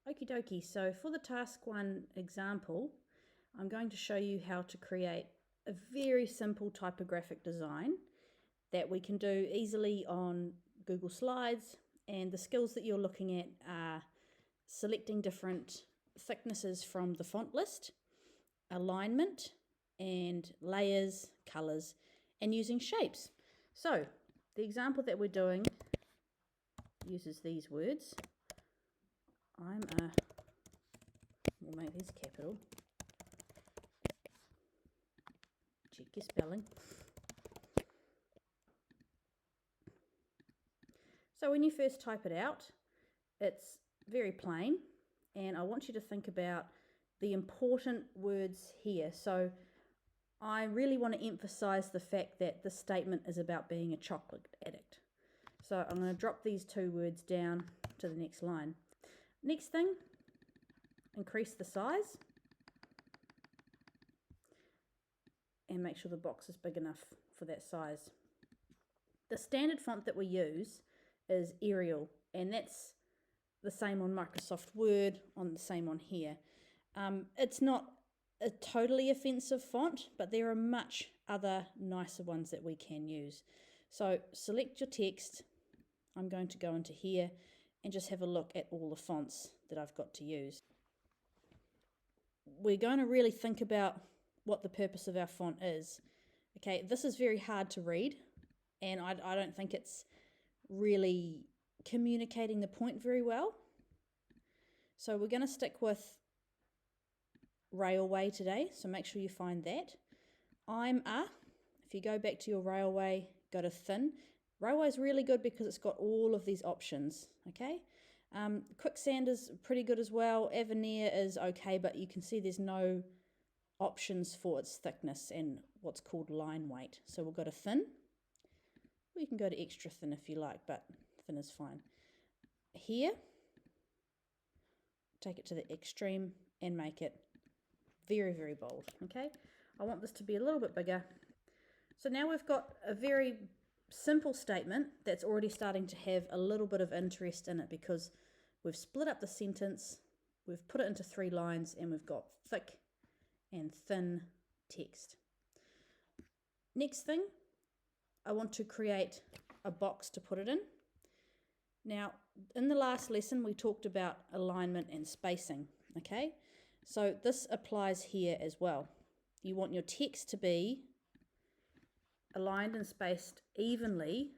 Okie dokie, so for the task 1 example, I'm going to show you how to create a very simple typographic design that we can do easily on Google Slides, and the skills that you're looking at are selecting different thicknesses from the font list, alignment, and layers, colours, and using shapes. So the example that we're doing uses these words. We'll make these capital. Check your spelling. So when you first type it out, it's very plain, and I want you to think about the important words here. So I really want to emphasize the fact that the statement is about being a chocolate addict. So I'm going to drop these 2 words down to the next line. Next thing, increase the size and make sure the box is big enough for that size. The standard font that we use is Arial, and that's the same on Microsoft Word, the same on here. It's not a totally offensive font, but there are much other nicer ones that we can use. So select your text. I'm going to go into here and just have a look at all the fonts that I've got to use. We're going to really think about what the purpose of our font is. Okay, this is very hard to read, and I don't think it's really communicating the point very well. So we're going to stick with Railway today, so make sure you find that. If you go back to your Railway, go to Thin. Railway is really good because it's got all of these options, okay? Quicksand is pretty good as well. Avenir is okay, but you can see there's no options for its thickness and what's called line weight. So we'll go to Thin. Or you can go to extra thin if you like, but thin is fine. Here, take it to the extreme and make it very, very bold, okay? I want this to be a little bit bigger. So now we've got a very simple statement that's already starting to have a little bit of interest in it because we've split up the sentence, we've put it into 3 lines, and we've got thick and thin text. Next thing, I want to create a box to put it in. Now, in the last lesson, we talked about alignment and spacing, okay? So this applies here as well. You want your text to be aligned and spaced evenly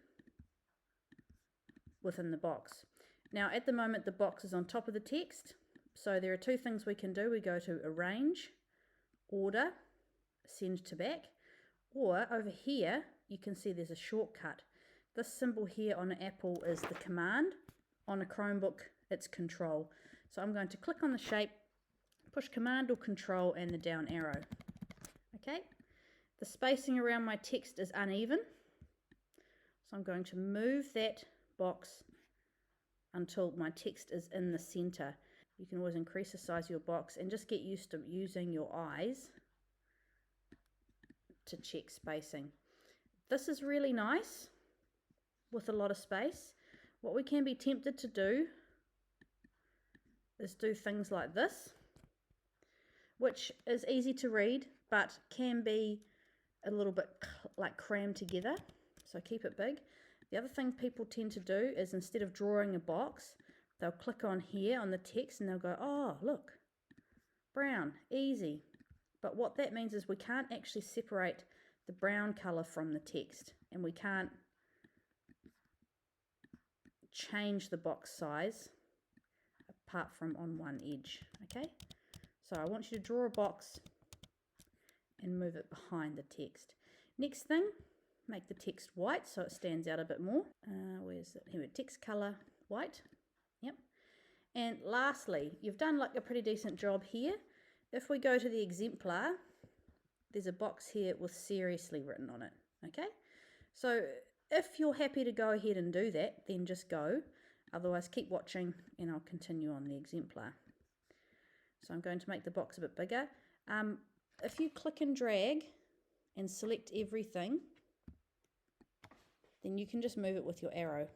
within the box. Now, at the moment, the box is on top of the text. So there are 2 things we can do. We go to Arrange, Order, Send to Back, or over here, you can see there's a shortcut. This symbol here on an Apple is the Command. On a Chromebook, it's Control. So I'm going to click on the shape, push Command or Control and the down arrow. Okay, the spacing around my text is uneven, so I'm going to move that box until my text is in the center. You can always increase the size of your box and just get used to using your eyes to check spacing. This is really nice with a lot of space. What we can be tempted to do is do things like this, which is easy to read but can be a little bit like crammed together, so keep it big. The other thing people tend to do is instead of drawing a box, they'll click on here on the text and they'll go, oh look, brown, easy. But what that means is we can't actually separate the brown color from the text, and we can't change the box size apart from on one edge, okay? So I want you to draw a box and move it behind the text. Next thing, make the text white so it stands out a bit more. Where's it? Here, text color, white. Yep. And lastly, you've done like a pretty decent job here. If we go to the exemplar, there's a box here with seriously written on it, okay? So if you're happy to go ahead and do that, then just go. Otherwise, keep watching and I'll continue on the exemplar. So I'm going to make the box a bit bigger. If you click and drag and select everything, then you can just move it with your arrow.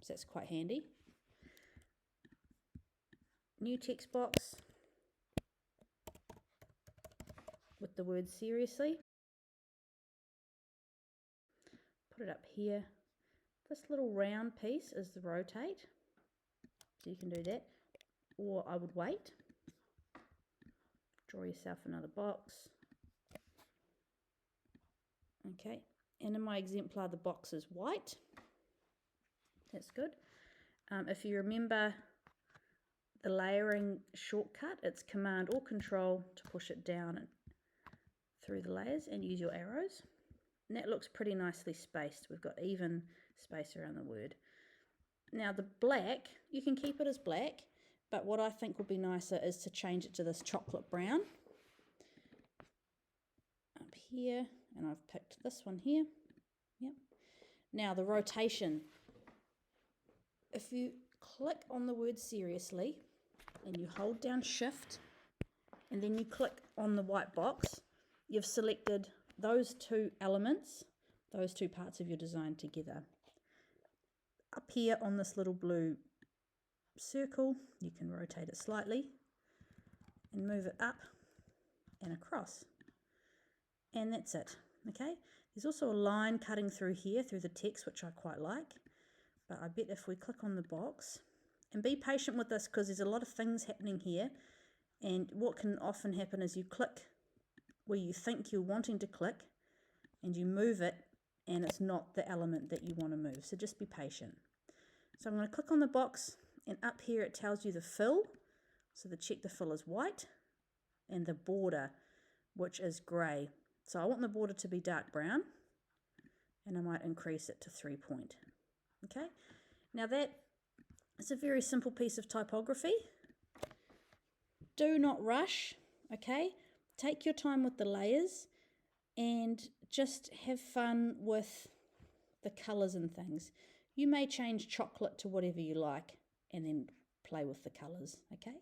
So that's quite handy. new text box with the word seriously. Put it up here. This little round piece is the rotate, so you can do that, or I would wait. Draw yourself another box. Okay, and in my exemplar the box is white. That's good. If you remember the layering shortcut, it's Command or Control to push it down and through the layers and use your arrows. And that looks pretty nicely spaced. We've got even space around the word. Now the black, you can keep it as black, but what I think would be nicer is to change it to this chocolate brown. Up here, and I've picked this one here. Yep. Now the rotation. If you click on the word seriously and you hold down Shift and then you click on the white box, you've selected those two elements, those two parts of your design together. Up here on this little blue circle, you can rotate it slightly and move it up and across. And that's it, okay? There's also a line cutting through here, through the text, which I quite like. But I bet if we click on the box, and be patient with this because there's a lot of things happening here, and what can often happen is you click where you think you're wanting to click and you move it and it's not the element that you want to move, so just be patient. So I'm going to click on the box, and up here it tells you the fill, so check the fill is white, and the border, which is grey. So I want the border to be dark brown, and I might increase it to 3 point. Okay, now that is a very simple piece of typography. Do not rush, okay? Take your time with the layers and just have fun with the colours and things. You may change chocolate to whatever you like and then play with the colours, okay?